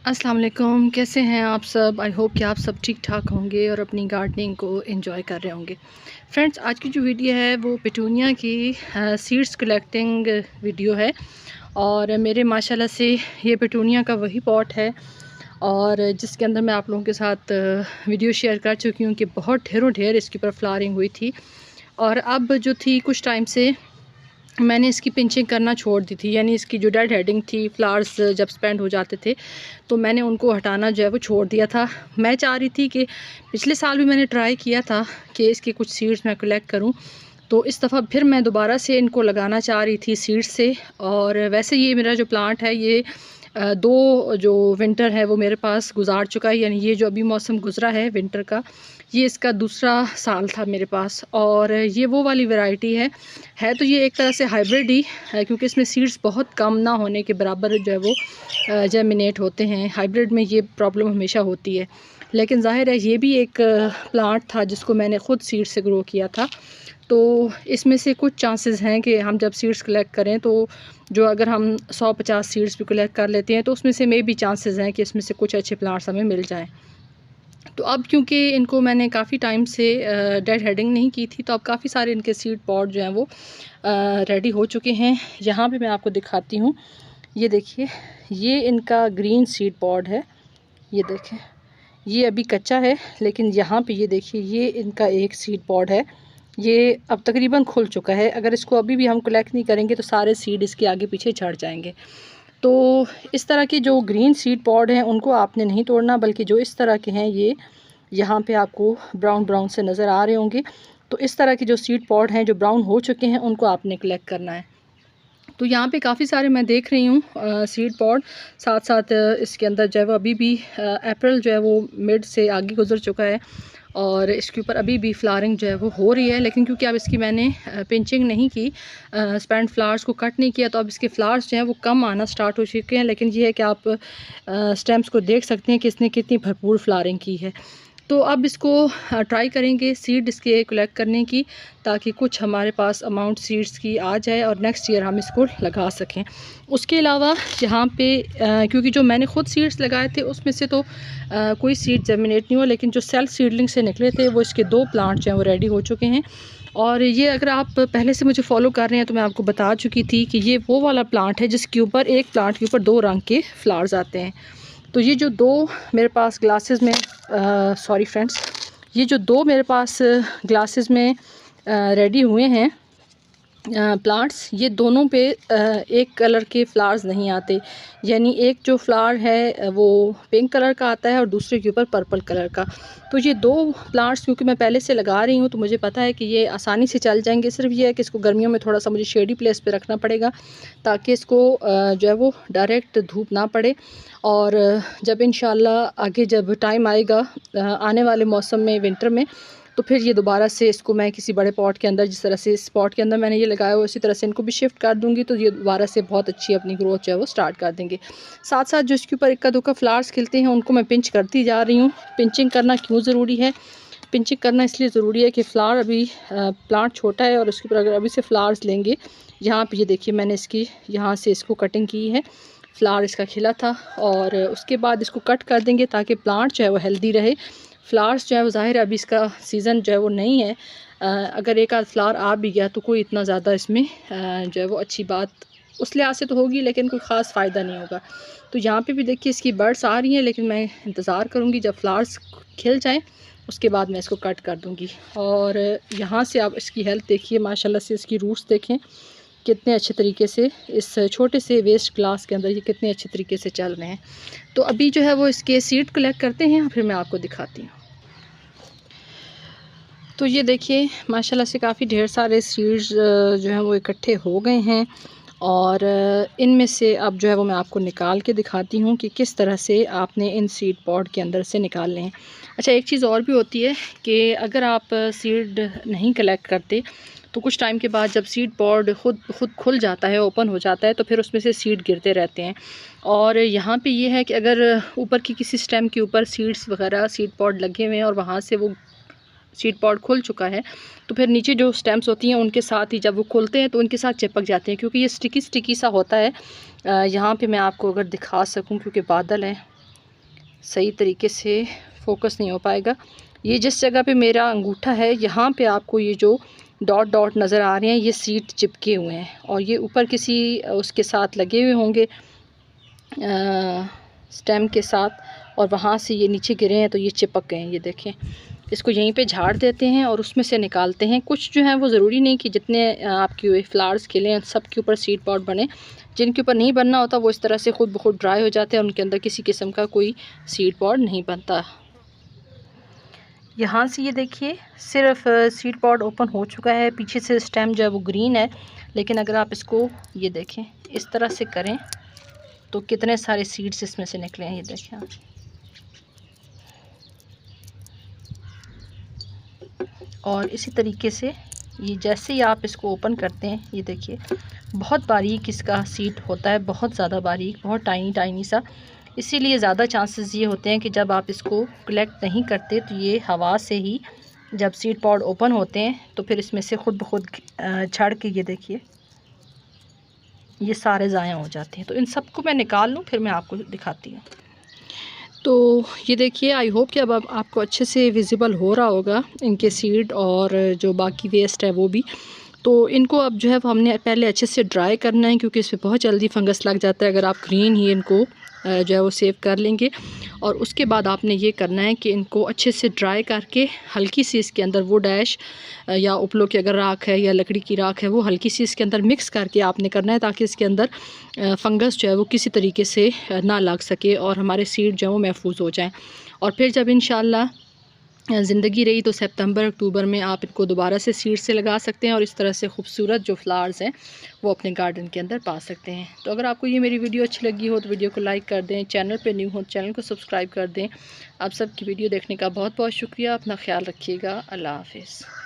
अस्सलाम वालेकुम, कैसे हैं आप सब। आई होप कि आप सब ठीक ठाक होंगे और अपनी गार्डनिंग को एंजॉय कर रहे होंगे। फ्रेंड्स, आज की जो वीडियो है वो पेटूनिया की सीड्स कलेक्टिंग वीडियो है। और मेरे माशाल्लाह से ये पेटूनिया का वही पॉट है और जिसके अंदर मैं आप लोगों के साथ वीडियो शेयर कर चुकी हूँ कि बहुत ढेरों ढेर इसके ऊपर फ्लावरिंग हुई थी। और अब जो थी कुछ टाइम से मैंने इसकी पिंचिंग करना छोड़ दी थी, यानी इसकी जो डेड हेडिंग थी, फ्लावर्स जब स्पेंड हो जाते थे तो मैंने उनको हटाना जो है वो छोड़ दिया था। मैं चाह रही थी कि पिछले साल भी मैंने ट्राई किया था कि इसकी कुछ सीड्स मैं कलेक्ट करूं, तो इस दफ़ा फिर मैं दोबारा से इनको लगाना चाह रही थी सीड्स से। और वैसे ये मेरा जो प्लांट है ये दो जो विंटर है वो मेरे पास गुजार चुका है, यानी ये जो अभी मौसम गुज़रा है विंटर का, ये इसका दूसरा साल था मेरे पास। और ये वो वाली वैरायटी है तो ये एक तरह से हाइब्रिड ही है, क्योंकि इसमें सीड्स बहुत कम ना होने के बराबर जो है वो जर्मिनेट होते हैं। हाइब्रिड में ये प्रॉब्लम हमेशा होती है, लेकिन ज़ाहिर है ये भी एक प्लांट था जिसको मैंने ख़ुद सीड से ग्रो किया था। तो इसमें से कुछ चांसेस हैं कि हम जब सीड्स कलेक्ट करें तो जो अगर हम 100-50 सीड्स भी कलेक्ट कर लेते हैं तो उसमें से मे भी चांसेस हैं कि इसमें से कुछ अच्छे प्लांट्स हमें मिल जाएं। तो अब क्योंकि इनको मैंने काफ़ी टाइम से डेड हेडिंग नहीं की थी, तो अब काफ़ी सारे इनके सीड पॉट जो हैं वो रेडी हो चुके हैं। यहाँ पे मैं आपको दिखाती हूँ, ये देखिए, ये इनका ग्रीन सीड पॉट है। ये देखें, ये अभी कच्चा है, लेकिन यहाँ पे ये देखिए, ये इनका एक सीड पॉट है, ये अब तकरीबन खुल चुका है। अगर इसको अभी भी हम कलेक्ट नहीं करेंगे तो सारे सीड इसके आगे पीछे झड़ जाएंगे। तो इस तरह के जो ग्रीन सीड पॉड हैं उनको आपने नहीं तोड़ना, बल्कि जो इस तरह के हैं ये यहाँ पे आपको ब्राउन ब्राउन से नज़र आ रहे होंगे, तो इस तरह के जो सीड पॉड हैं जो ब्राउन हो चुके हैं उनको आपने कलेक्ट करना है। तो यहाँ पे काफ़ी सारे मैं देख रही हूँ सीड पॉड, साथ साथ इसके अंदर जो है वो अभी भी अप्रैल जो है वो मिड से आगे गुजर चुका है और इसके ऊपर अभी भी फ्लावरिंग जो है वो हो रही है। लेकिन क्योंकि अब इसकी मैंने पिंचिंग नहीं की, स्पेंड फ्लावर्स को कट नहीं किया, तो अब इसके फ्लावर्स जो हैं वो कम आना स्टार्ट हो चुके हैं। लेकिन ये है कि आप स्टेम्स को देख सकते हैं कि इसने कितनी भरपूर फ्लावरिंग की है। तो अब इसको ट्राई करेंगे सीड इसके कलेक्ट करने की, ताकि कुछ हमारे पास अमाउंट सीड्स की आ जाए और नेक्स्ट ईयर हम इसको लगा सकें। उसके अलावा यहाँ पे क्योंकि जो मैंने ख़ुद सीड्स लगाए थे उसमें से तो कोई सीड जर्मिनेट नहीं हुआ, लेकिन जो सेल्फ सीडलिंग से निकले थे वो इसके 2 प्लांट जो हैं वो रेडी हो चुके हैं। और ये अगर आप पहले से मुझे फॉलो कर रहे हैं तो मैं आपको बता चुकी थी कि ये वो वाला प्लांट है जिसके ऊपर एक प्लांट के ऊपर 2 रंग के फ्लावर्स आते हैं। तो ये जो 2 मेरे पास ग्लासेस में सॉरी फ्रेंड्स, ये जो 2 मेरे पास ग्लासेस में रेडी हुए हैं प्लांट्स, ये दोनों पे एक कलर के फ्लावर्स नहीं आते, यानी एक जो फ्लावर है वो पिंक कलर का आता है और दूसरे के ऊपर पर्पल कलर का। तो ये 2 प्लांट्स क्योंकि मैं पहले से लगा रही हूँ तो मुझे पता है कि ये आसानी से चल जाएंगे। सिर्फ ये है कि इसको गर्मियों में थोड़ा सा मुझे शेडी प्लेस पे रखना पड़ेगा, ताकि इसको जो है वो डायरेक्ट धूप ना पड़े। और जब इंशाल्लाह आगे जब टाइम आएगा आने वाले मौसम में विंटर में, तो फिर ये दोबारा से इसको मैं किसी बड़े पॉट के अंदर, जिस तरह से इस पॉट के अंदर मैंने ये लगाया हुआ, उसी तरह से इनको भी शिफ्ट कर दूंगी, तो ये दोबारा से बहुत अच्छी अपनी ग्रोथ जो है वो स्टार्ट कर देंगे। साथ साथ जो इसके ऊपर इक्का दुक्का फ्लावर्स खिलते हैं उनको मैं पिंच करती जा रही हूँ। पिंचिंग करना क्यों ज़रूरी है? पिंचिंग करना इसलिए ज़रूरी है कि फ्लावर अभी प्लांट छोटा है और उसके ऊपर अगर अभी से फ्लावर्स लेंगे, यहाँ पर ये देखिए मैंने इसकी यहाँ से इसको कटिंग की है, फ्लावर इसका खिला था, और उसके बाद इसको कट कर देंगे ताकि प्लांट जो है वो हेल्दी रहे। फ्लावर्स जो है वो ज़ाहिर है अभी इसका सीज़न जो है वो नहीं है, अगर एक आध फ्लावर आ भी गया तो कोई इतना ज़्यादा इसमें जो है वो अच्छी बात उस लिहाज से तो होगी, लेकिन कोई ख़ास फ़ायदा नहीं होगा। तो यहाँ पे भी देखिए इसकी बर्ड्स आ रही हैं, लेकिन मैं इंतज़ार करूँगी जब फ्लावर्स खिल जाएँ, उसके बाद मैं इसको कट कर दूँगी। और यहाँ से आप इसकी हेल्थ देखिए, माशाल्लाह से इसकी रूट्स देखें कितने अच्छे तरीके से इस छोटे से वेस्ट ग्लास के अंदर ये कितने अच्छे तरीके से चल रहे हैं। तो अभी जो है वो इसके सीड कलेक्ट करते हैं, फिर मैं आपको दिखाती हूँ। तो ये देखिए माशाल्लाह से काफ़ी ढेर सारे सीड्स जो हैं वो इकट्ठे हो गए हैं, और इनमें से अब जो है वो मैं आपको निकाल के दिखाती हूँ कि किस तरह से आपने इन सीड पॉड के अंदर से निकालने हैं। अच्छा, एक चीज़ और भी होती है कि अगर आप सीड नहीं कलेक्ट करते तो कुछ टाइम के बाद जब सीड पॉड खुद खुल जाता है, ओपन हो जाता है, तो फिर उसमें से सीड गिरते रहते हैं। और यहाँ पे ये है कि अगर ऊपर की किसी स्टेम के ऊपर सीड्स वगैरह सीड पॉड लगे हुए हैं और वहाँ से वो सीड पॉड खुल चुका है, तो फिर नीचे जो स्टेम्स होती हैं उनके साथ ही जब वो खुलते हैं तो उनके साथ चिपक जाते हैं, क्योंकि ये स्टिकी सा होता है। यहाँ पे मैं आपको अगर दिखा सकूँ, क्योंकि बादल है सही तरीके से फोकस नहीं हो पाएगा। ये जिस जगह पे मेरा अंगूठा है यहाँ पे आपको ये जो डॉट डॉट नज़र आ रहे हैं ये सीड चिपके हुए हैं और ये ऊपर किसी उसके साथ लगे हुए होंगे स्टेम के साथ और वहाँ से ये नीचे गिरे हैं तो ये चिपक गए हैं। ये देखें, इसको यहीं पे झाड़ देते हैं और उसमें से निकालते हैं। कुछ जो है वो ज़रूरी नहीं कि जितने आपके फ्लावर्स खिले सब के ऊपर सीड पॉड बने, जिनके ऊपर नहीं बनना होता वो इस तरह से खुद ब खुद ड्राई हो जाते हैं और उनके अंदर किसी किस्म का कोई सीड पॉड नहीं बनता। यहाँ से ये देखिए सिर्फ सीड पॉड ओपन हो चुका है, पीछे से स्टेम जो है वो ग्रीन है, लेकिन अगर आप इसको ये देखें इस तरह से करें तो कितने सारे सीड्स इसमें से निकले हैं। ये देखें आप, और इसी तरीके से ये जैसे ही आप इसको ओपन करते हैं ये देखिए बहुत बारीक इसका सीड होता है, बहुत ज़्यादा बारीक, बहुत टाइनी टाइनी सा। इसीलिए ज़्यादा चांसेस ये होते हैं कि जब आप इसको कलेक्ट नहीं करते तो ये हवा से ही जब सीड पॉड ओपन होते हैं तो फिर इसमें से खुद ब खुद झड़ के ये देखिए ये सारे ज़ाया हो जाते हैं। तो इन सब को मैं निकाल लूँ फिर मैं आपको दिखाती हूँ। तो ये देखिए, आई होप कि अब आपको अच्छे से विज़िबल हो रहा होगा इनके सीड और जो बाकी वेस्ट है वो भी। तो इनको अब जो है वो हमने पहले अच्छे से ड्राई करना है क्योंकि इसमें बहुत जल्दी फंगस लग जाता है अगर आप ग्रीन ही इनको जो है वो सेव कर लेंगे। और उसके बाद आपने ये करना है कि इनको अच्छे से ड्राई करके हल्की सी इसके अंदर वो डैश या उपलों की अगर राख है या लकड़ी की राख है वो हल्की सी इसके अंदर मिक्स करके आपने करना है ताकि इसके अंदर फंगस जो है वो किसी तरीके से ना लग सके और हमारे सीड जो है वो महफूज हो जाएँ। और फिर जब इंशाल्लाह ज़िंदगी रही तो सितंबर अक्टूबर में आप इनको दोबारा से सीड से लगा सकते हैं और इस तरह से खूबसूरत जो फ्लावर्स हैं वो अपने गार्डन के अंदर पा सकते हैं। तो अगर आपको ये मेरी वीडियो अच्छी लगी हो तो वीडियो को लाइक कर दें, चैनल पे न्यू हो तो चैनल को सब्सक्राइब कर दें। आप सबकी वीडियो देखने का बहुत बहुत शुक्रिया। अपना ख्याल रखिएगा। अल्लाह हाफ़िज़।